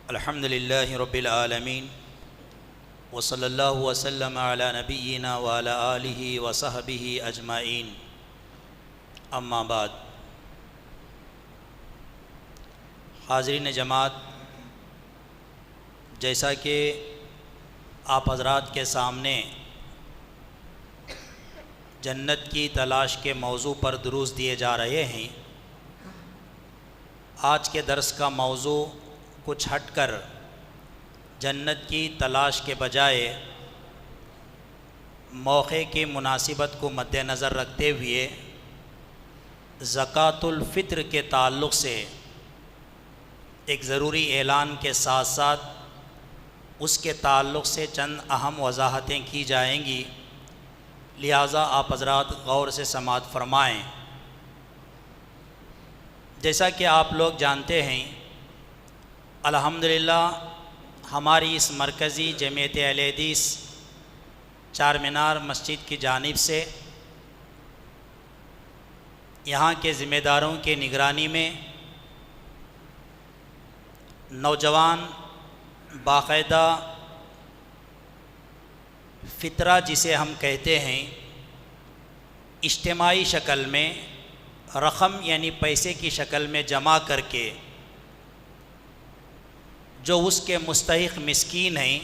الحمد للہ رب العالمین وصلی اللہ وسلم علی نبینا وعلی آلہ وصحبہ اجمعین، اما بعد۔ حاضرین جماعت، جیسا کہ آپ حضرات کے سامنے جنت کی تلاش کے موضوع پر دروس دیے جا رہے ہیں، آج کے درس کا موضوع کچھ ہٹ کر جنت کی تلاش کے بجائے موقع کی مناسبت کو مد نظر رکھتے ہوئے زکوٰۃ الفطر کے تعلق سے ایک ضروری اعلان کے ساتھ ساتھ اس کے تعلق سے چند اہم وضاحتیں کی جائیں گی، لہٰذا آپ حضرات غور سے سماعت فرمائیں۔ جیسا کہ آپ لوگ جانتے ہیں، الحمدللہ ہماری اس مرکزی جمعیت اہل حدیث چار مینار مسجد کی جانب سے یہاں کے ذمہ داروں کے نگرانی میں نوجوان باقاعدہ فطرہ جسے ہم کہتے ہیں، اجتماعی شکل میں رقم یعنی پیسے کی شکل میں جمع کر کے جو اس کے مستحق مسکین ہیں،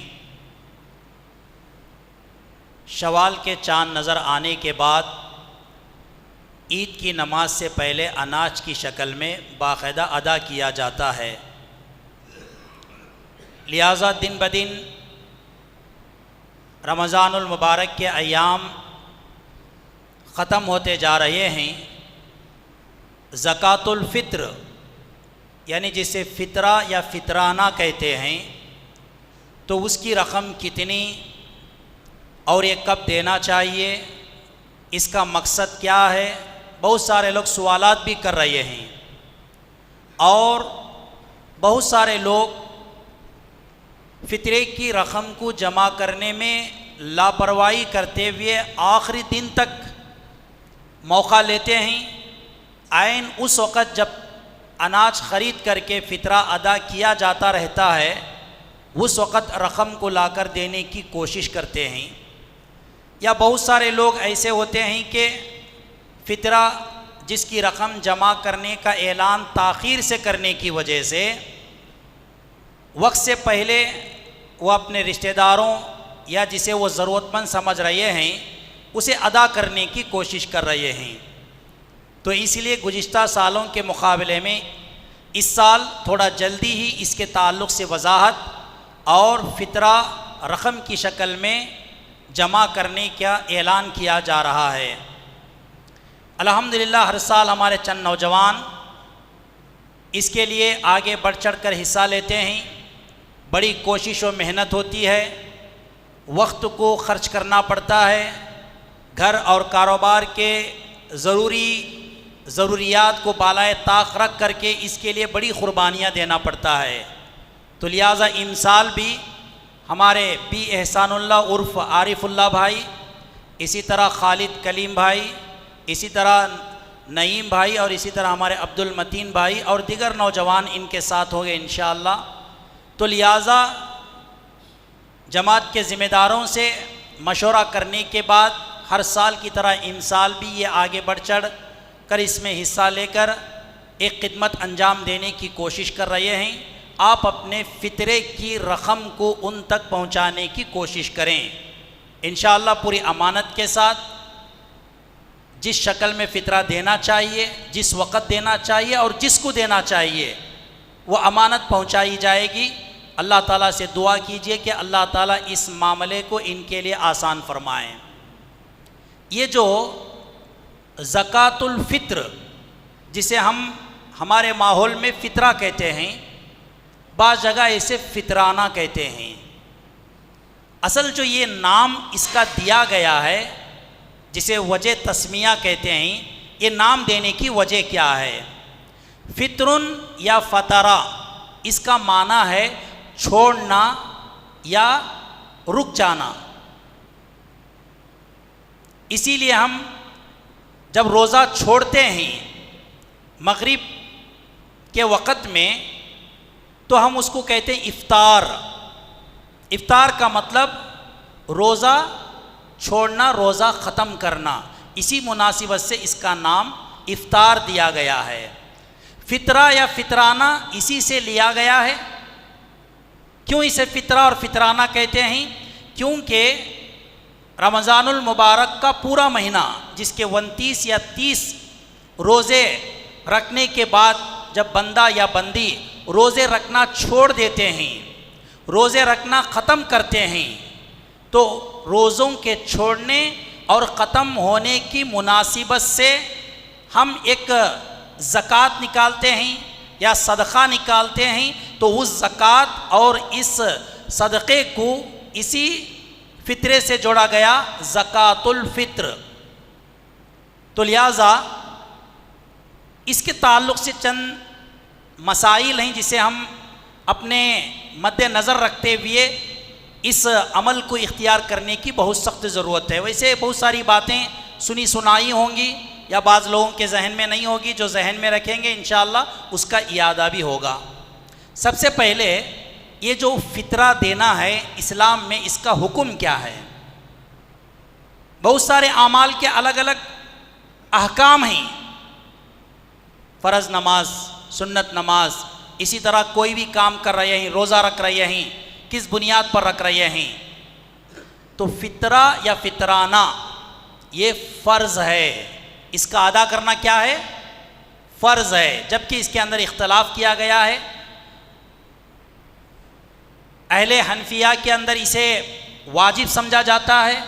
شوال کے چاند نظر آنے کے بعد عید کی نماز سے پہلے اناج کی شکل میں باقاعدہ ادا کیا جاتا ہے۔ لہٰذا دن بدن رمضان المبارک کے ایام ختم ہوتے جا رہے ہیں، زکوٰۃ الفطر یعنی جسے فطرہ یا فطرانہ کہتے ہیں، تو اس کی رقم کتنی اور یہ کب دینا چاہیے، اس کا مقصد کیا ہے، بہت سارے لوگ سوالات بھی کر رہے ہیں، اور بہت سارے لوگ فطرے کی رقم کو جمع کرنے میں لاپرواہی کرتے ہوئے آخری دن تک موقع لیتے ہیں۔ عین اس وقت جب اناج خرید کر کے فطرہ ادا کیا جاتا رہتا ہے، اس وقت رقم کو لا کر دینے کی کوشش کرتے ہیں، یا بہت سارے لوگ ایسے ہوتے ہیں کہ فطرہ جس کی رقم جمع کرنے کا اعلان تاخیر سے کرنے کی وجہ سے وقت سے پہلے وہ اپنے رشتہ داروں یا جسے وہ ضرورت مند سمجھ رہے ہیں اسے ادا کرنے کی کوشش کر رہے ہیں۔ تو اس لیے گزشتہ سالوں کے مقابلے میں اس سال تھوڑا جلدی ہی اس کے تعلق سے وضاحت اور فطرہ رقم کی شکل میں جمع کرنے کا اعلان کیا جا رہا ہے۔ الحمدللہ ہر سال ہمارے چند نوجوان اس کے لیے آگے بڑھ چڑھ کر حصہ لیتے ہیں، بڑی کوشش و محنت ہوتی ہے، وقت کو خرچ کرنا پڑتا ہے، گھر اور کاروبار کے ضروریات کو بالائے طاق رکھ کر کے اس کے لیے بڑی قربانیاں دینا پڑتا ہے۔ تو لہٰذا ان سال بھی ہمارے بی احسان اللہ عرف عارف اللہ بھائی، اسی طرح خالد کلیم بھائی، اسی طرح نعیم بھائی، اور اسی طرح ہمارے عبد المتین بھائی اور دیگر نوجوان ان کے ساتھ ہوں گے انشاءاللہ۔ تو لہٰذا جماعت کے ذمہ داروں سے مشورہ کرنے کے بعد ہر سال کی طرح ان سال بھی یہ آگے بڑھ چڑھ کر اس میں حصہ لے کر ایک خدمت انجام دینے کی کوشش کر رہے ہیں۔ آپ اپنے فطرے کی رقم کو ان تک پہنچانے کی کوشش کریں، انشاءاللہ پوری امانت کے ساتھ۔ جس شکل میں فطرہ دینا چاہیے، جس وقت دینا چاہیے اور جس کو دینا چاہیے، وہ امانت پہنچائی جائے گی۔ اللہ تعالیٰ سے دعا کیجئے کہ اللہ تعالیٰ اس معاملے کو ان کے لیے آسان فرمائیں۔ یہ جو زکوٰۃ الفطر جسے ہم ہمارے ماحول میں فطرہ کہتے ہیں، بعض جگہ اسے فطرانہ کہتے ہیں۔ اصل جو یہ نام اس کا دیا گیا ہے، جسے وجہ تسمیہ کہتے ہیں، یہ نام دینے کی وجہ کیا ہے؟ فطرن یا فطرہ، اس کا معنی ہے چھوڑنا یا رک جانا۔ اسی لیے ہم جب روزہ چھوڑتے ہیں مغرب کے وقت میں تو ہم اس کو کہتے ہیں افطار۔ افطار کا مطلب روزہ چھوڑنا، روزہ ختم کرنا، اسی مناسبت سے اس کا نام افطار دیا گیا ہے۔ فطرہ یا فطرانہ اسی سے لیا گیا ہے۔ کیوں اسے فطرہ اور فطرانہ کہتے ہیں؟ کیونکہ رمضان المبارک کا پورا مہینہ، جس کے 29 یا 30 روزے رکھنے کے بعد جب بندہ یا بندی روزے رکھنا چھوڑ دیتے ہیں، روزے رکھنا ختم کرتے ہیں، تو روزوں کے چھوڑنے اور ختم ہونے کی مناسبت سے ہم ایک زکوٰۃ نکالتے ہیں یا صدقہ نکالتے ہیں، تو اس زکوٰۃ اور اس صدقے کو اسی فطرے سے جوڑا گیا، زکوٰۃ الفطر۔ تو لہٰذا اس کے تعلق سے چند مسائل ہیں جسے ہم اپنے مد نظر رکھتے ہوئے اس عمل کو اختیار کرنے کی بہت سخت ضرورت ہے۔ ویسے بہت ساری باتیں سنی سنائی ہوں گی یا بعض لوگوں کے ذہن میں نہیں ہوگی، جو ذہن میں رکھیں گے انشاءاللہ اس کا اعادہ بھی ہوگا۔ سب سے پہلے یہ جو فطرہ دینا ہے اسلام میں، اس کا حکم کیا ہے؟ بہت سارے اعمال کے الگ الگ احکام ہیں، فرض نماز، سنت نماز، اسی طرح کوئی بھی کام کر رہے ہیں، روزہ رکھ رہے ہیں، کس بنیاد پر رکھ رہے ہیں۔ تو فطرہ یا فطرانہ یہ فرض ہے، اس کا ادا کرنا کیا ہے؟ فرض ہے، جبکہ اس کے اندر اختلاف کیا گیا ہے۔ اہل حنفیہ کے اندر اسے واجب سمجھا جاتا ہے،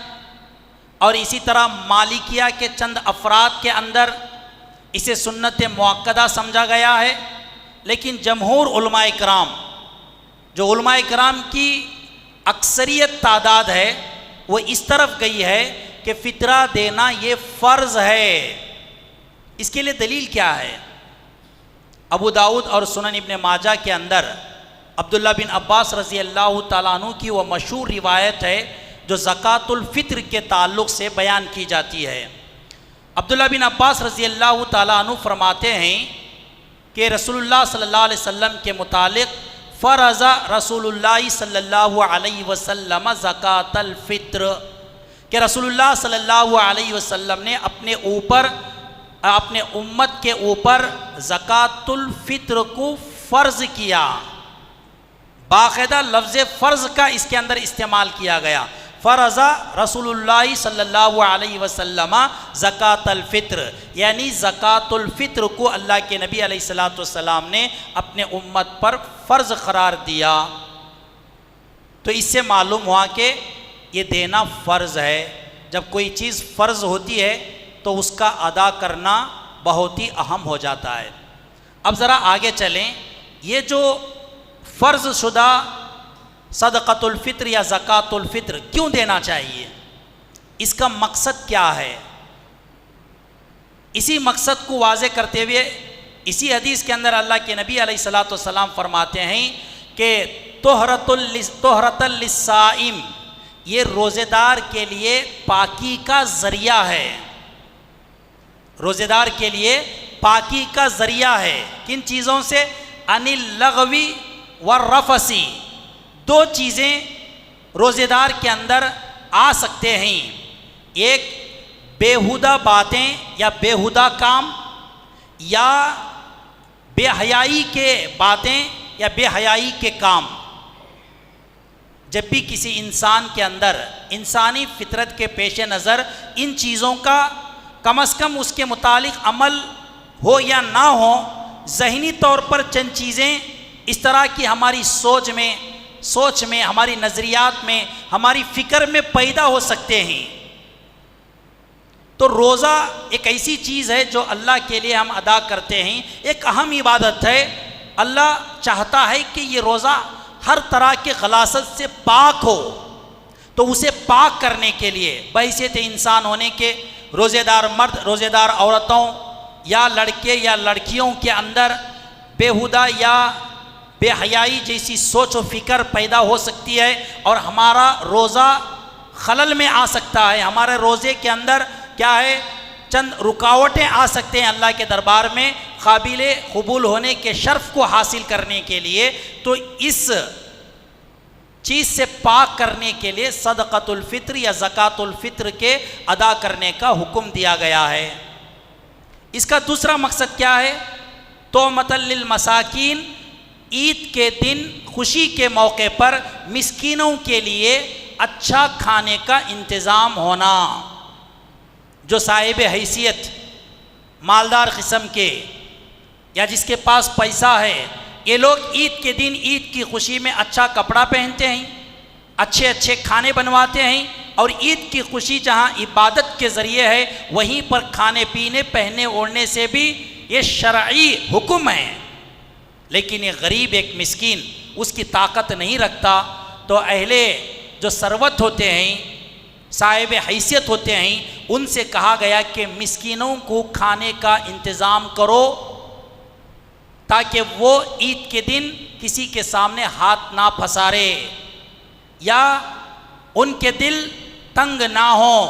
اور اسی طرح مالکیہ کے چند افراد کے اندر اسے سنت مؤکدہ سمجھا گیا ہے۔ لیکن جمہور علماء کرام، جو علماء کرام کی اکثریت تعداد ہے، وہ اس طرف گئی ہے کہ فطرہ دینا یہ فرض ہے۔ اس کے لیے دلیل کیا ہے؟ ابو داؤد اور سنن ابن ماجہ کے اندر عبداللہ بن عباس رضی اللہ تعالیٰ عنہ کی وہ مشہور روایت ہے جو زکوٰۃ الفطر کے تعلق سے بیان کی جاتی ہے۔ عبداللہ بن عباس رضی اللہ تعالیٰ عنہ فرماتے ہیں کہ رسول اللہ صلی اللہ علیہ وسلم کے متعلق فرض رسول اللہ صلی اللہ علیہ وسلم زکوٰۃ الفطر، کہ رسول اللہ صلی اللہ علیہ وسلم نے اپنے اوپر، اپنے امت کے اوپر زکوٰۃ الفطر کو فرض کیا۔ باقاعدہ لفظ فرض کا اس کے اندر استعمال کیا گیا، فرض رسول اللہ صلی اللہ علیہ وسلم زکوٰۃ الفطر، یعنی زکوٰۃ الفطر کو اللہ کے نبی علیہ السلام نے اپنے امت پر فرض قرار دیا۔ تو اس سے معلوم ہوا کہ یہ دینا فرض ہے۔ جب کوئی چیز فرض ہوتی ہے تو اس کا ادا کرنا بہت ہی اہم ہو جاتا ہے۔ اب ذرا آگے چلیں، یہ جو فرض شدہ صدقۃ الفطر یا زکوٰۃ الفطر کیوں دینا چاہیے؟ اس کا مقصد کیا ہے؟ اسی مقصد کو واضح کرتے ہوئے اسی حدیث کے اندر اللہ کے نبی علیہ السلام فرماتے ہیں کہ طہرۃ للصائم، یہ روزے دار کے لیے پاکی کا ذریعہ ہے۔ روزے دار کے لیے پاکی کا ذریعہ ہے، کن چیزوں سے؟ عن اللغو والرفث، دو چیزیں روزے دار کے اندر آ سکتے ہیں، ایک بےہودہ باتیں یا بےہودہ کام، یا بے حیائی کے باتیں یا بے حیائی کے کام۔ جب بھی کسی انسان کے اندر انسانی فطرت کے پیش نظر ان چیزوں کا کم از کم اس کے متعلق عمل ہو یا نہ ہو، ذہنی طور پر چند چیزیں اس طرح کی ہماری سوچ میں، ہماری نظریات میں، ہماری فکر میں پیدا ہو سکتے ہیں۔ تو روزہ ایک ایسی چیز ہے جو اللہ کے لیے ہم ادا کرتے ہیں، ایک اہم عبادت ہے۔ اللہ چاہتا ہے کہ یہ روزہ ہر طرح کے غلاظت سے پاک ہو، تو اسے پاک کرنے کے لیے بحیثیت انسان ہونے کے روزے دار مرد، روزے دار عورتوں یا لڑکے یا لڑکیوں کے اندر بےہودہ یا بے حیائی جیسی سوچ و فکر پیدا ہو سکتی ہے، اور ہمارا روزہ خلل میں آ سکتا ہے۔ ہمارے روزے کے اندر کیا ہے؟ چند رکاوٹیں آ سکتے ہیں اللہ کے دربار میں، قابل قبول ہونے کے شرف کو حاصل کرنے کے لیے، تو اس چیز سے پاک کرنے کے لیے صدقۃ الفطر یا زکوٰۃ الفطر کے ادا کرنے کا حکم دیا گیا ہے۔ اس کا دوسرا مقصد کیا ہے؟ تومۃ للمساکین، عید کے دن خوشی کے موقع پر مسکینوں کے لیے اچھا کھانے کا انتظام ہونا۔ جو صاحب حیثیت، مالدار قسم کے، یا جس کے پاس پیسہ ہے، یہ لوگ عید کے دن عید کی خوشی میں اچھا کپڑا پہنتے ہیں، اچھے اچھے کھانے بنواتے ہیں، اور عید کی خوشی جہاں عبادت کے ذریعے ہے، وہیں پر کھانے پینے پہننے اوڑھنے سے بھی یہ شرعی حکم ہے۔ لیکن یہ غریب ایک مسکین اس کی طاقت نہیں رکھتا، تو اہل جو ثروت ہوتے ہیں، صاحب حیثیت ہوتے ہیں، ان سے کہا گیا کہ مسکینوں کو کھانے کا انتظام کرو، تاکہ وہ عید کے دن کسی کے سامنے ہاتھ نہ پھسارے، یا ان کے دل تنگ نہ ہوں،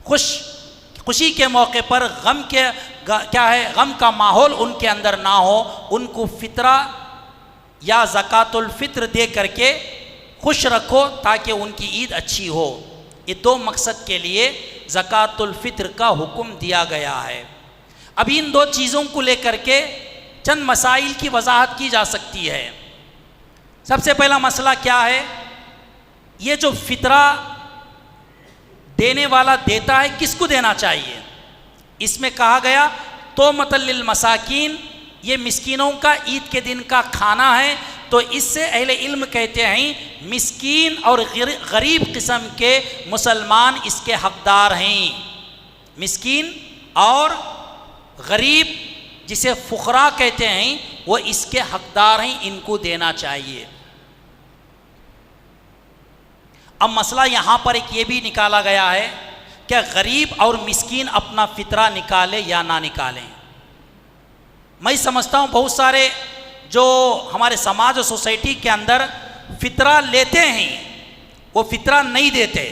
خوشی کے موقع پر غم کا ماحول ان کے اندر نہ ہو، ان کو فطرہ یا زکوٰۃ الفطر دے کر کے خوش رکھو تاکہ ان کی عید اچھی ہو۔ یہ دو مقصد کے لیے زکوٰۃ الفطر کا حکم دیا گیا ہے۔ اب ان دو چیزوں کو لے کر کے چند مسائل کی وضاحت کی جا سکتی ہے۔ سب سے پہلا مسئلہ کیا ہے؟ یہ جو فطرہ دینے والا دیتا ہے، کس کو دینا چاہیے؟ اس میں کہا گیا تومۃ للمساکین، یہ مسکینوں کا عید کے دن کا کھانا ہے، تو اس سے اہل علم کہتے ہیں مسکین اور غریب قسم کے مسلمان اس کے حقدار ہیں۔ مسکین اور غریب، جسے فقراء کہتے ہیں، وہ اس کے حقدار ہیں، ان کو دینا چاہیے۔ اب مسئلہ یہاں پر ایک یہ بھی نکالا گیا ہے کہ غریب اور مسکین اپنا فطرہ نکالے یا نہ نکالیں۔ میں سمجھتا ہوں بہت سارے جو ہمارے سماج اور سوسائٹی کے اندر فطرہ لیتے ہیں، وہ فطرہ نہیں دیتے۔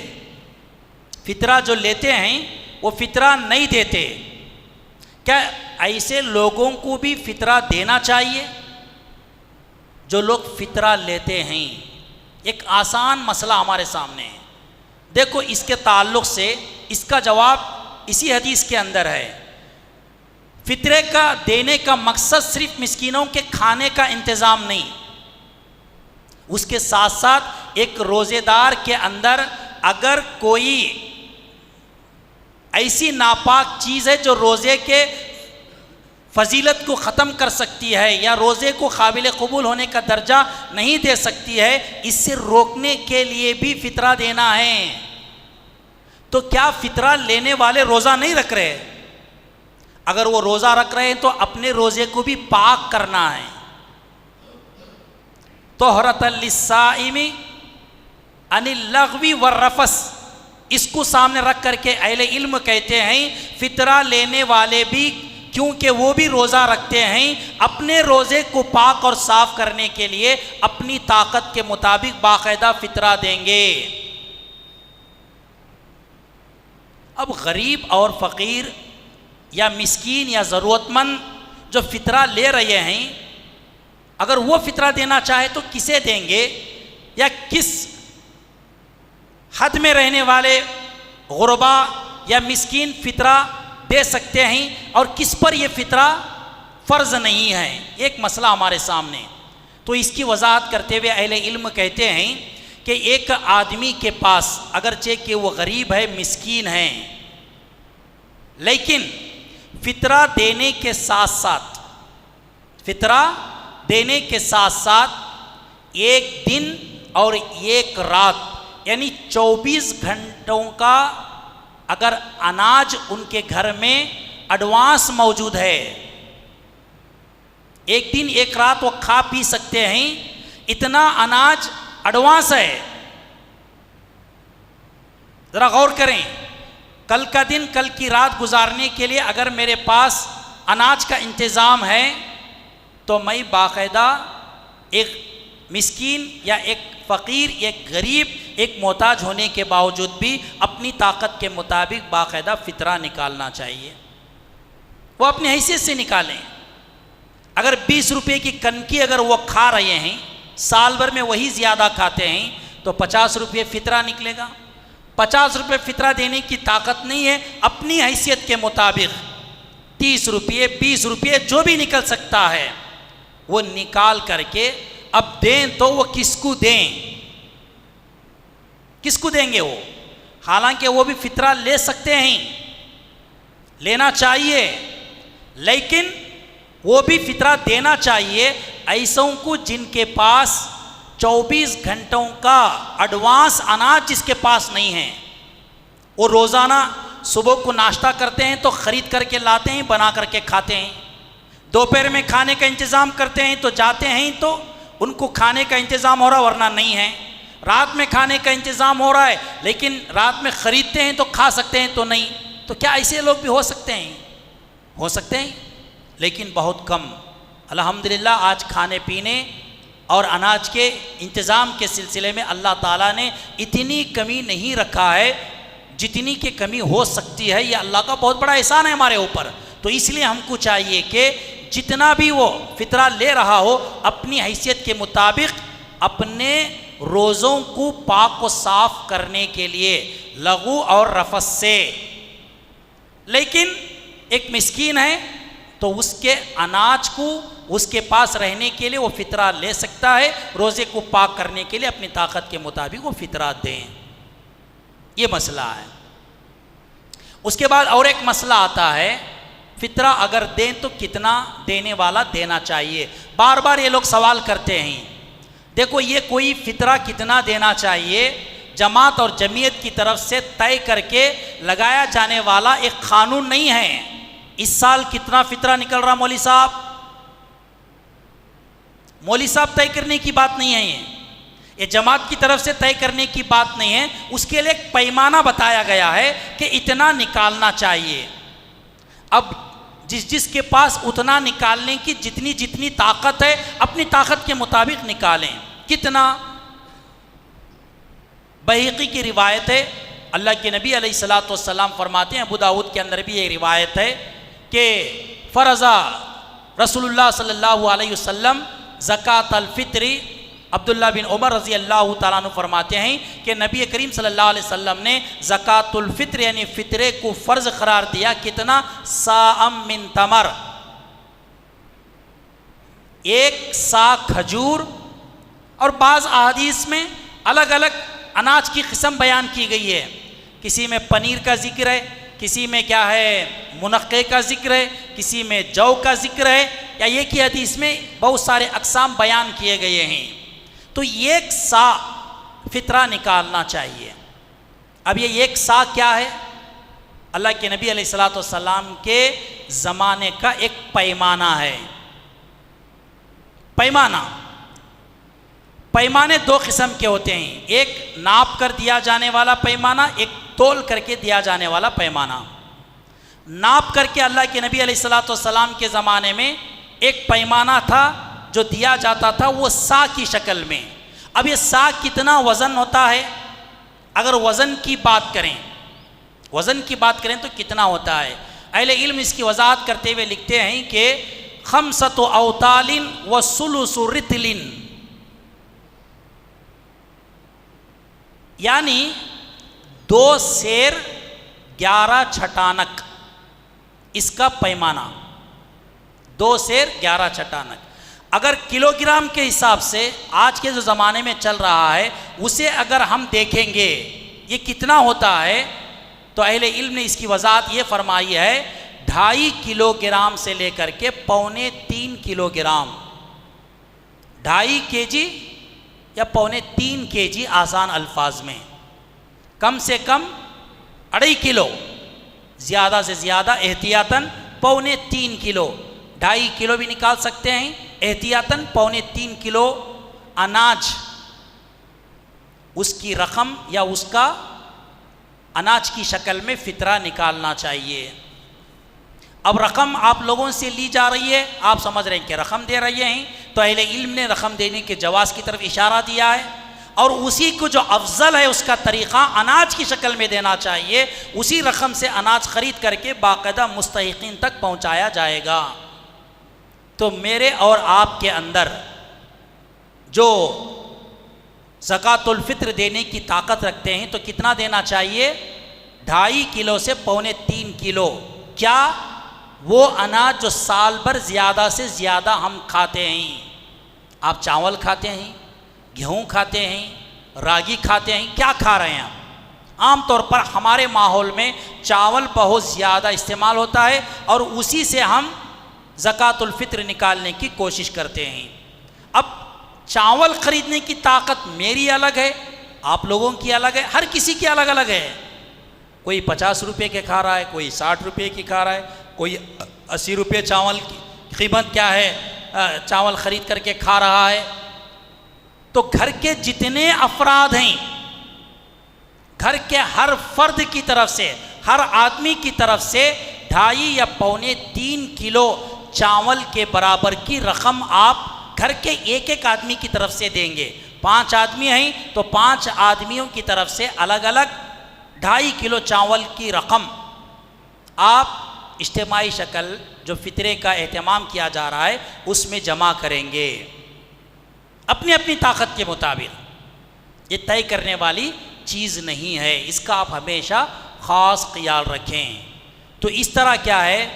فطرہ جو لیتے ہیں وہ فطرہ نہیں دیتے۔ کیا ایسے لوگوں کو بھی فطرہ دینا چاہیے جو لوگ فطرہ لیتے ہیں؟ ایک آسان مسئلہ ہمارے سامنے ہے۔ دیکھو، اس کے تعلق سے اس کا جواب اسی حدیث کے اندر ہے۔ فطرے کا دینے کا مقصد صرف مسکینوں کے کھانے کا انتظام نہیں، اس کے ساتھ ساتھ ایک روزے دار کے اندر اگر کوئی ایسی ناپاک چیز ہے جو روزے کے فضیلت کو ختم کر سکتی ہے یا روزے کو قابل قبول ہونے کا درجہ نہیں دے سکتی ہے، اس سے روکنے کے لیے بھی فطرہ دینا ہے۔ تو کیا فطرہ لینے والے روزہ نہیں رکھ رہے؟ اگر وہ روزہ رکھ رہے ہیں تو اپنے روزے کو بھی پاک کرنا ہے۔ طہرۃ للصائم عن اللغو والرفث، اس کو سامنے رکھ کر کے اہل علم کہتے ہیں فطرہ لینے والے بھی، کیونکہ وہ بھی روزہ رکھتے ہیں، اپنے روزے کو پاک اور صاف کرنے کے لیے اپنی طاقت کے مطابق باقاعدہ فطرہ دیں گے۔ اب غریب اور فقیر یا مسکین یا ضرورت مند جو فطرہ لے رہے ہیں، اگر وہ فطرہ دینا چاہے تو کسے دیں گے، یا کس حد میں رہنے والے غربا یا مسکین فطرہ دے سکتے ہیں، اور کس پر یہ فطرہ فرض نہیں ہے؟ ایک مسئلہ ہمارے سامنے۔ تو اس کی وضاحت کرتے ہوئے اہل علم کہتے ہیں کہ ایک آدمی کے پاس اگرچہ کہ وہ غریب ہے، مسکین ہے، لیکن فطرہ دینے کے ساتھ ساتھ ایک دن اور ایک رات یعنی 24 گھنٹوں کا اگر اناج ان کے گھر میں ایڈوانس موجود ہے، ایک دن ایک رات وہ کھا پی سکتے ہیں، اتنا اناج ایڈوانس ہے۔ ذرا غور کریں، کل کا دن کل کی رات گزارنے کے لیے اگر میرے پاس اناج کا انتظام ہے تو میں باقاعدہ ایک مسکین یا ایک فقیر، ایک غریب، ایک محتاج ہونے کے باوجود بھی اپنی طاقت کے مطابق باقاعدہ فطرہ نکالنا چاہیے۔ وہ اپنی حیثیت سے نکالیں۔ اگر 20 روپے کی کنکی اگر وہ کھا رہے ہیں، سال بھر میں وہی زیادہ کھاتے ہیں، تو 50 روپے فطرہ نکلے گا۔ 50 روپے فطرہ دینے کی طاقت نہیں ہے، اپنی حیثیت کے مطابق 30 روپے 20 روپے جو بھی نکل سکتا ہے وہ نکال کر کے اب دیں، تو وہ کس کو دیں؟ کس کو دیں گے وہ؟ حالانکہ وہ بھی فطرہ لے سکتے ہیں، لینا چاہیے، لیکن وہ بھی فطرہ دینا چاہیے ایسوں کو جن کے پاس 24 گھنٹوں کا ایڈوانس اناج جس کے پاس نہیں ہے۔ وہ روزانہ صبح کو ناشتہ کرتے ہیں تو خرید کر کے لاتے ہیں، بنا کر کے کھاتے ہیں، دوپہر میں کھانے کا انتظام کرتے ہیں تو جاتے ہیں تو ان کو کھانے کا انتظام ہو رہا ورنہ نہیں ہے، رات میں کھانے کا انتظام ہو رہا ہے لیکن رات میں خریدتے ہیں تو کھا سکتے ہیں تو نہیں۔ تو کیا ایسے لوگ بھی ہو سکتے ہیں؟ ہو سکتے ہیں، لیکن بہت کم۔ الحمدللہ آج کھانے پینے اور اناج کے انتظام کے سلسلے میں اللہ تعالیٰ نے اتنی کمی نہیں رکھا ہے جتنی کہ کمی ہو سکتی ہے۔ یہ اللہ کا بہت بڑا احسان ہے ہمارے اوپر۔ تو اس لیے ہم کو چاہیے کہ جتنا بھی وہ فطرہ لے رہا ہو اپنی حیثیت کے مطابق اپنے روزوں کو پاک و صاف کرنے کے لیے لغو اور رفث سے۔ لیکن ایک مسکین ہے تو اس کے اناج کو اس کے پاس رہنے کے لیے وہ فطرہ لے سکتا ہے، روزے کو پاک کرنے کے لیے اپنی طاقت کے مطابق وہ فطرہ دیں، یہ مسئلہ ہے۔ اس کے بعد اور ایک مسئلہ آتا ہے، فطرہ اگر دیں تو کتنا دینے والا دینا چاہیے؟ بار بار یہ لوگ سوال کرتے ہیں۔ دیکھو یہ کوئی فطرہ کتنا دینا چاہیے جماعت اور جمعیت کی طرف سے طے کر کے لگایا جانے والا ایک قانون نہیں ہے۔ اس سال کتنا فطرہ نکل رہا مولوی صاحب طے کرنے کی بات نہیں ہے، یہ جماعت کی طرف سے طے کرنے کی بات نہیں ہے، اس کے لیے ایک پیمانہ بتایا گیا ہے کہ اتنا نکالنا چاہیے۔ اب جس کے پاس اتنا نکالنے کی جتنی طاقت ہے اپنی طاقت کے مطابق نکالیں۔ کتنا؟ بہیقی کی روایت ہے، اللہ کے نبی علیہ الصلوۃ والسلام فرماتے ہیں، ابو داؤد کے اندر بھی یہ روایت ہے کہ فرضا رسول اللہ صلی اللہ علیہ وسلم زکوٰۃ الفطر۔ عبداللہ بن عمر رضی اللہ تعالیٰ عنہ فرماتے ہیں کہ نبی کریم صلی اللہ علیہ وسلم نے زکوٰۃ الفطر یعنی فطرے کو فرض قرار دیا۔ کتنا؟ صاعم من تمر، 1 صاع کھجور۔ اور بعض احادیث میں الگ الگ اناج کی قسم بیان کی گئی ہے، کسی میں پنیر کا ذکر ہے، کسی میں کیا ہے منقع کا ذکر ہے، کسی میں جو کا ذکر ہے، یا یہ کہ حدیث میں بہت سارے اقسام بیان کیے گئے ہیں۔ تو 1 صاع فطرہ نکالنا چاہیے۔ اب یہ 1 صاع کیا ہے؟ اللہ کے نبی علیہ الصلوۃ والسلام کے زمانے کا ایک پیمانہ ہے۔ پیمانے 2 قسم کے ہوتے ہیں، ایک ناپ کر دیا جانے والا پیمانہ، ایک تول کر کے دیا جانے والا پیمانہ۔ ناپ کر کے اللہ کے نبی علیہ الصلوۃ والسلام کے زمانے میں ایک پیمانہ تھا جو دیا جاتا تھا، وہ صاع کی شکل میں۔ اب یہ صاع کتنا وزن ہوتا ہے؟ اگر وزن کی بات کریں تو کتنا ہوتا ہے؟ اہل علم اس کی وضاحت کرتے ہوئے لکھتے ہیں کہ 5 اوتال و ثلث رطل، یعنی 2 سیر 11 چھٹانک، اس کا پیمانہ 2 سیر 11 چھٹانک۔ اگر کلو گرام کے حساب سے آج کے جو زمانے میں چل رہا ہے اسے اگر ہم دیکھیں گے یہ کتنا ہوتا ہے، تو اہل علم نے اس کی وضاحت یہ فرمائی ہے 2.5 کلو گرام سے لے کر کے 2.25 کلو گرام، 2.5 kg یا 3.25 kg آسان الفاظ میں، کم سے کم 2.5 کلو، زیادہ سے زیادہ احتیاطاً 3.25 کلو، 2.5 کلو بھی نکال سکتے ہیں، احتیاطاً 3.25 کلو اناج، اس کی رقم یا اس کا اناج کی شکل میں فطرہ نکالنا چاہیے۔ اب رقم آپ لوگوں سے لی جا رہی ہے، آپ سمجھ رہے ہیں کہ رقم دے رہے ہیں، تو اہل علم نے رقم دینے کے جواز کی طرف اشارہ دیا ہے، اور اسی کو جو افضل ہے اس کا طریقہ اناج کی شکل میں دینا چاہیے، اسی رقم سے اناج خرید کر کے باقاعدہ مستحقین تک پہنچایا جائے گا۔ تو میرے اور آپ کے اندر جو زکوٰۃ الفطر دینے کی طاقت رکھتے ہیں تو کتنا دینا چاہیے؟ 2.5 کلو سے 2.25 کلو۔ کیا؟ وہ اناج جو سال بھر زیادہ سے زیادہ ہم کھاتے ہیں۔ آپ چاول کھاتے ہیں، گیہوں کھاتے ہیں، راگی کھاتے ہیں، کیا کھا رہے ہیں آپ؟ عام طور پر ہمارے ماحول میں چاول بہت زیادہ استعمال ہوتا ہے اور اسی سے ہم زکوٰۃ الفطر نکالنے کی کوشش کرتے ہیں۔ اب چاول خریدنے کی طاقت میری الگ ہے، آپ لوگوں کی الگ ہے، ہر کسی کی الگ الگ ہے۔ کوئی 50 روپے کے کھا رہا ہے، کوئی 60 روپے کی کھا رہا ہے، کوئی 80 روپے چاول کی قیمت کیا ہے چاول خرید کر کے کھا رہا ہے۔ تو گھر کے جتنے افراد ہیں، گھر کے ہر فرد کی طرف سے، ہر آدمی کی طرف سے 2.5 یا 2.25 کلو چاول کے برابر کی رقم آپ گھر کے ایک ایک آدمی کی طرف سے دیں گے۔ 5 آدمی ہیں تو 5 آدمیوں کی طرف سے الگ الگ 2.5 کلو چاول کی رقم آپ اجتماعی شکل جو فطرے کا اہتمام کیا جا رہا ہے اس میں جمع کریں گے، اپنی اپنی طاقت کے مطابق۔ یہ طے کرنے والی چیز نہیں ہے، اس کا آپ ہمیشہ خاص خیال رکھیں۔ تو اس طرح کیا ہے،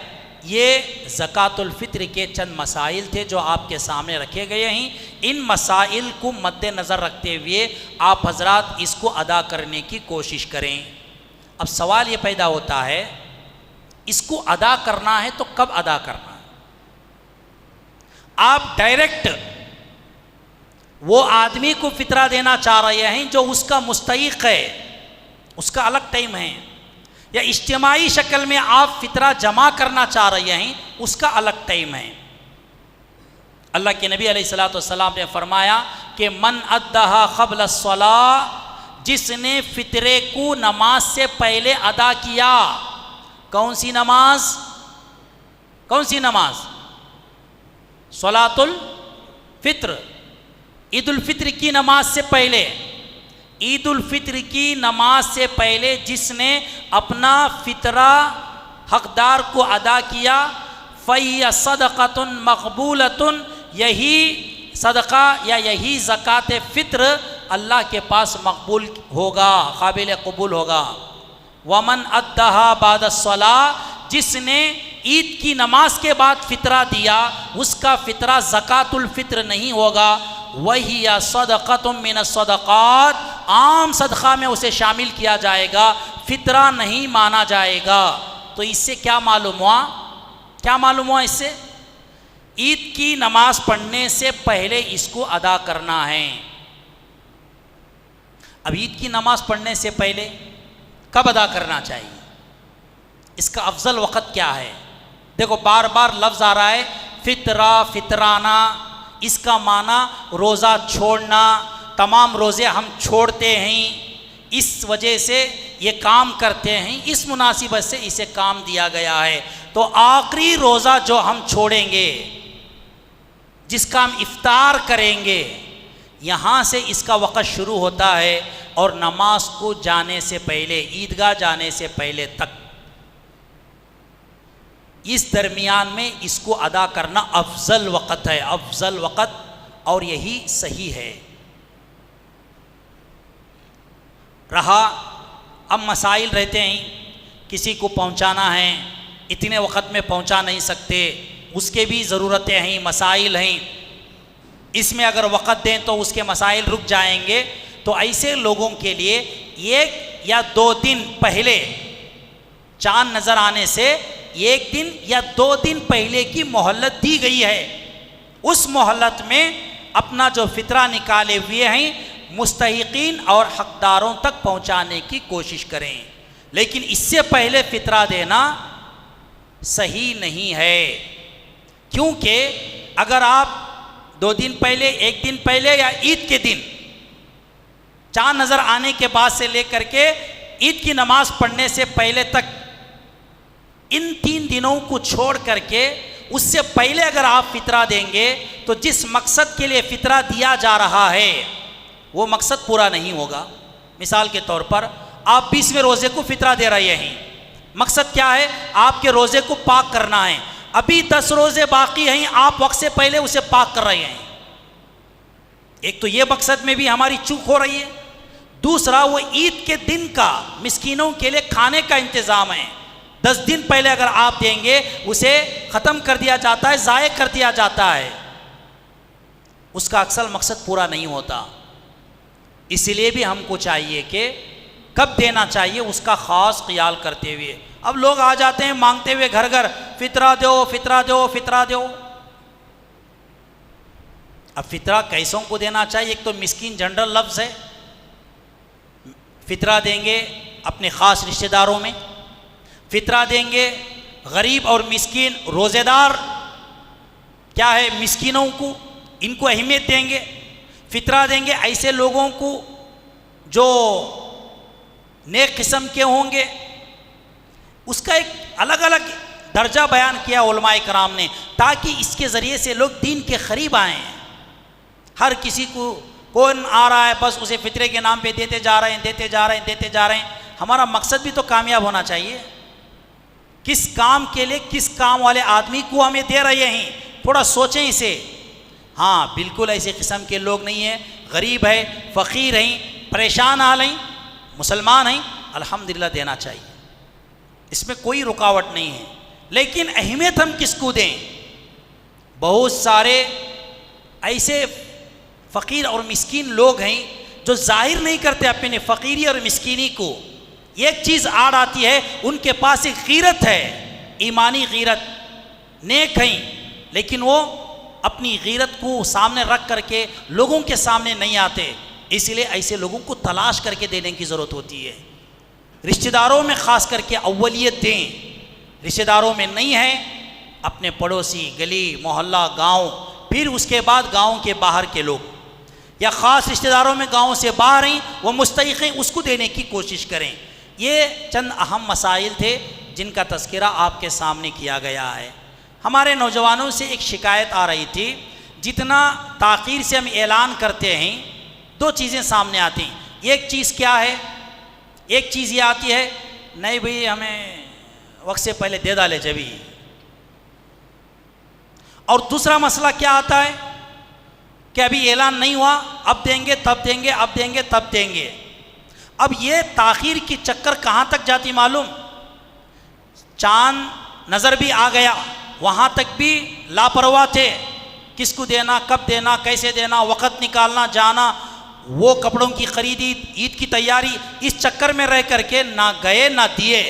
یہ زکوٰۃ الفطر کے چند مسائل تھے جو آپ کے سامنے رکھے گئے ہیں۔ ان مسائل کو مد نظر رکھتے ہوئے آپ حضرات اس کو ادا کرنے کی کوشش کریں۔ اب سوال یہ پیدا ہوتا ہے، اس کو ادا کرنا ہے تو کب ادا کرنا ہے؟ آپ ڈائریکٹ وہ آدمی کو فطرہ دینا چاہ رہے ہیں جو اس کا مستحق ہے، اس کا الگ ٹائم ہے، یا اجتماعی شکل میں آپ فطرہ جمع کرنا چاہ رہے ہیں، اس کا الگ ٹائم ہے۔ اللہ کے نبی علیہ الصلوۃ والسلام نے فرمایا کہ من ادھا قبل الصلاۃ، جس نے فطرے کو نماز سے پہلے ادا کیا۔ کون سی نماز؟ کون سی نماز؟ صلاۃ الفطر، عید الفطر کی نماز سے پہلے۔ عید الفطر کی نماز سے پہلے جس نے اپنا فطرہ حقدار کو ادا کیا، فَهِيَ صَدَقَةٌ مَقْبُولَةٌ، یہی صدقہ یا یہی زکوٰۃ فطر اللہ کے پاس مقبول ہوگا، قابل قبول ہوگا۔ وَمَنْ أَدَّهَا بَعْدَ الصَّلَاةِ، جس نے عید کی نماز کے بعد فطرہ دیا، اس کا فطرہ زکوٰۃ الفطر نہیں ہوگا۔ وَهِيَ صَدَقَةٌ مِّنَ الصَّدَقَاتِ، عام صدقہ میں اسے شامل کیا جائے گا، فطرہ نہیں مانا جائے گا۔ تو اس سے کیا معلوم ہوا؟ کیا معلوم ہوا اس سے؟ عید کی نماز پڑھنے سے پہلے اس کو ادا کرنا ہے۔ اب عید کی نماز پڑھنے سے پہلے کب ادا کرنا چاہیے؟ اس کا افضل وقت کیا ہے؟ دیکھو بار بار لفظ آ رہا ہے فطرہ، فطرانہ، اس کا معنی روزہ چھوڑنا۔ تمام روزے ہم چھوڑتے ہیں، اس وجہ سے یہ کام کرتے ہیں، اس مناسبت سے اسے کام دیا گیا ہے۔ تو آخری روزہ جو ہم چھوڑیں گے، جس کا ہم افطار کریں گے، یہاں سے اس کا وقت شروع ہوتا ہے اور نماز کو جانے سے پہلے، عیدگاہ جانے سے پہلے تک، اس درمیان میں اس کو ادا کرنا افضل وقت ہے، افضل وقت، اور یہی صحیح ہے۔ رہا اب مسائل رہتے ہیں، کسی کو پہنچانا ہے، اتنے وقت میں پہنچا نہیں سکتے، اس کے بھی ضرورتیں ہیں، مسائل ہیں، اس میں اگر وقت دیں تو اس کے مسائل رک جائیں گے۔ تو ایسے لوگوں کے لیے 1 یا 2 دن پہلے، چاند نظر آنے سے 1 دن یا 2 دن پہلے کی مہلت دی گئی ہے۔ اس مہلت میں اپنا جو فطرہ نکالے ہوئے ہیں مستحقین اور حقداروں تک پہنچانے کی کوشش کریں، لیکن اس سے پہلے فطرہ دینا صحیح نہیں ہے، کیونکہ اگر آپ 2 دن پہلے، 1 دن پہلے یا عید کے دن، چاند نظر آنے کے بعد سے لے کر کے عید کی نماز پڑھنے سے پہلے تک، ان 3 دنوں کو چھوڑ کر کے اس سے پہلے اگر آپ فطرہ دیں گے تو جس مقصد کے لیے فطرہ دیا جا رہا ہے وہ مقصد پورا نہیں ہوگا۔ مثال کے طور پر آپ 20ویں روزے کو فطرہ دے رہے ہیں، مقصد کیا ہے؟ آپ کے روزے کو پاک کرنا ہے۔ ابھی 10 روزے باقی ہیں، آپ وقت سے پہلے اسے پاک کر رہے ہیں۔ ایک تو یہ مقصد میں بھی ہماری چوک ہو رہی ہے، دوسرا وہ عید کے دن کا مسکینوں کے لیے کھانے کا انتظام ہے، 10 دن پہلے اگر آپ دیں گے اسے ختم کر دیا جاتا ہے، ضائع کر دیا جاتا ہے، اس کا اصل مقصد پورا نہیں ہوتا۔ اس لیے بھی ہم کو چاہیے کہ کب دینا چاہیے اس کا خاص خیال کرتے ہوئے۔ اب لوگ آ جاتے ہیں مانگتے ہوئے گھر گھر، فطرہ دو فطرہ دو فطرہ دو۔ اب فطرہ کیسوں کو دینا چاہیے؟ ایک تو مسکین جنرل لفظ ہے، فطرہ دیں گے اپنے خاص رشتہ داروں میں، فطرہ دیں گے غریب اور مسکین روزے دار کیا ہے مسکینوں کو، ان کو اہمیت دیں گے، فطرہ دیں گے ایسے لوگوں کو جو نیک قسم کے ہوں گے۔ اس کا ایک الگ الگ درجہ بیان کیا علماء کرام نے، تاکہ اس کے ذریعے سے لوگ دین کے قریب آئیں۔ ہر کسی کو کون آ رہا ہے بس اسے فطرے کے نام پہ دیتے جا رہے ہیں دیتے جا رہے ہیں دیتے جا رہے ہیں۔ ہمارا مقصد بھی تو کامیاب ہونا چاہیے، کس کام کے لیے کس کام والے آدمی کو ہمیں دے رہے ہیں، تھوڑا سوچیں اسے۔ ہاں بالکل ایسے قسم کے لوگ نہیں ہیں، غریب ہے، فقیر ہیں، پریشان حال ہیں، مسلمان ہیں، الحمدللہ دینا چاہیے، اس میں کوئی رکاوٹ نہیں ہے۔ لیکن اہمیت ہم کس کو دیں؟ بہت سارے ایسے فقیر اور مسکین لوگ ہیں جو ظاہر نہیں کرتے اپنے فقیری اور مسکینی کو۔ ایک چیز آڑ آتی ہے، ان کے پاس ایک غیرت ہے، ایمانی غیرت، نیک ہیں، لیکن وہ اپنی غیرت کو سامنے رکھ کر کے لوگوں کے سامنے نہیں آتے، اس لیے ایسے لوگوں کو تلاش کر کے دینے کی ضرورت ہوتی ہے۔ رشتہ داروں میں خاص کر کے اولیت دیں، رشتہ داروں میں نہیں ہے اپنے پڑوسی، گلی محلہ، گاؤں، پھر اس کے بعد گاؤں کے باہر کے لوگ، یا خاص رشتہ داروں میں گاؤں سے باہر ہیں وہ مستحق ہیں، اس کو دینے کی کوشش کریں۔ یہ چند اہم مسائل تھے جن کا تذکرہ آپ کے سامنے کیا گیا ہے۔ ہمارے نوجوانوں سے ایک شکایت آ رہی تھی، جتنا تاخیر سے ہم اعلان کرتے ہیں 2 چیزیں سامنے آتی ہیں۔ ایک چیز کیا ہے؟ ایک چیز یہ آتی ہے نہیں بھئی ہمیں وقت سے پہلے دے ڈالے جبھی، اور دوسرا مسئلہ کیا آتا ہے کہ ابھی اعلان نہیں ہوا، اب دیں گے تب دیں گے، اب دیں گے تب دیں گے۔ اب یہ تاخیر کی چکر کہاں تک جاتی معلوم؟ چاند نظر بھی آ گیا، وہاں تک بھی لاپرواہ تھے، کس کو دینا، کب دینا، کیسے دینا، وقت نکالنا، جانا، وہ کپڑوں کی خریدی، عید کی تیاری، اس چکر میں رہ کر کے نہ گئے نہ دیے۔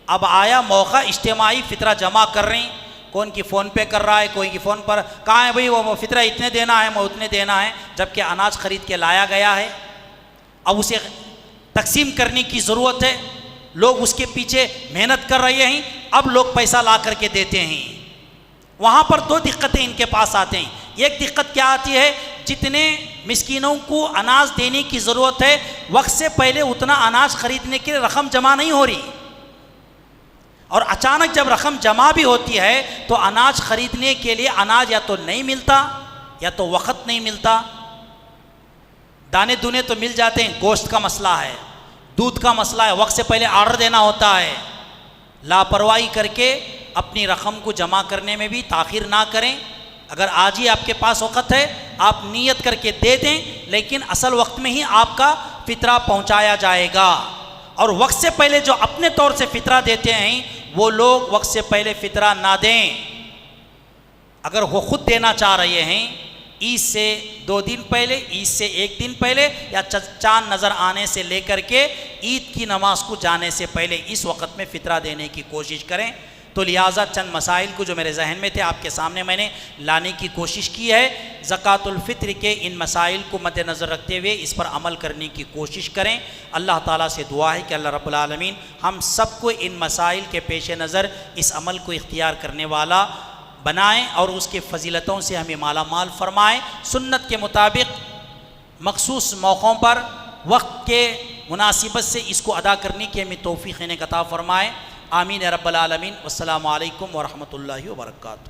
اب آیا موقع، اجتماعی فطرہ جمع کر رہے ہیں، کون کی فون پہ کر رہا ہے، کوئی کی فون پر، کہاں ہے بھئی وہ فطرہ اتنے دینا ہے، وہ اتنے دینا ہے، جبکہ اناج خرید کے لایا گیا ہے۔ اب اسے تقسیم کرنے کی ضرورت ہے، لوگ اس کے پیچھے محنت کر رہے ہیں، اب لوگ پیسہ لا کر کے دیتے ہیں۔ وہاں پر 2 دقتیں ان کے پاس آتے ہیں۔ ایک دقت کیا آتی ہے؟ جتنے مسکینوں کو اناج دینے کی ضرورت ہے، وقت سے پہلے اتنا اناج خریدنے کے لیے رقم جمع نہیں ہو رہی، اور اچانک جب رقم جمع بھی ہوتی ہے تو اناج خریدنے کے لیے اناج یا تو نہیں ملتا یا تو وقت نہیں ملتا۔ دانے دونے تو مل جاتے ہیں، گوشت کا مسئلہ ہے، دودھ کا مسئلہ ہے، وقت سے پہلے آرڈر دینا ہوتا ہے۔ لاپرواہی کر کے اپنی رقم کو جمع کرنے میں بھی تاخیر نہ کریں۔ اگر آج ہی آپ کے پاس وقت ہے آپ نیت کر کے دے دیں، لیکن اصل وقت میں ہی آپ کا فطرہ پہنچایا جائے گا۔ اور وقت سے پہلے جو اپنے طور سے فطرہ دیتے ہیں وہ لوگ وقت سے پہلے فطرہ نہ دیں۔ اگر وہ خود دینا چاہ رہے ہیں عید سے 2 دن پہلے، عید سے 1 دن پہلے، یا چاند نظر آنے سے لے کر کے عید کی نماز کو جانے سے پہلے اس وقت میں فطرہ دینے کی کوشش کریں۔ تو لہٰذا چند مسائل کو جو میرے ذہن میں تھے آپ کے سامنے میں نے لانے کی کوشش کی ہے۔ زکوٰۃ الفطر کے ان مسائل کو مد نظر رکھتے ہوئے اس پر عمل کرنے کی کوشش کریں۔ اللہ تعالیٰ سے دعا ہے کہ اللہ رب العالمین ہم سب کو ان مسائل کے پیش نظر اس عمل کو اختیار کرنے والا بنائیں اور اس کے فضیلتوں سے ہمیں مالا مال فرمائیں۔ سنت کے مطابق مخصوص موقعوں پر وقت کے مناسبت سے اس کو ادا کرنے کی ہمیں توفیق عطا فرمائیں۔ آمین رب العالمین۔ والسلام علیکم ورحمۃ اللہ وبرکاتہ۔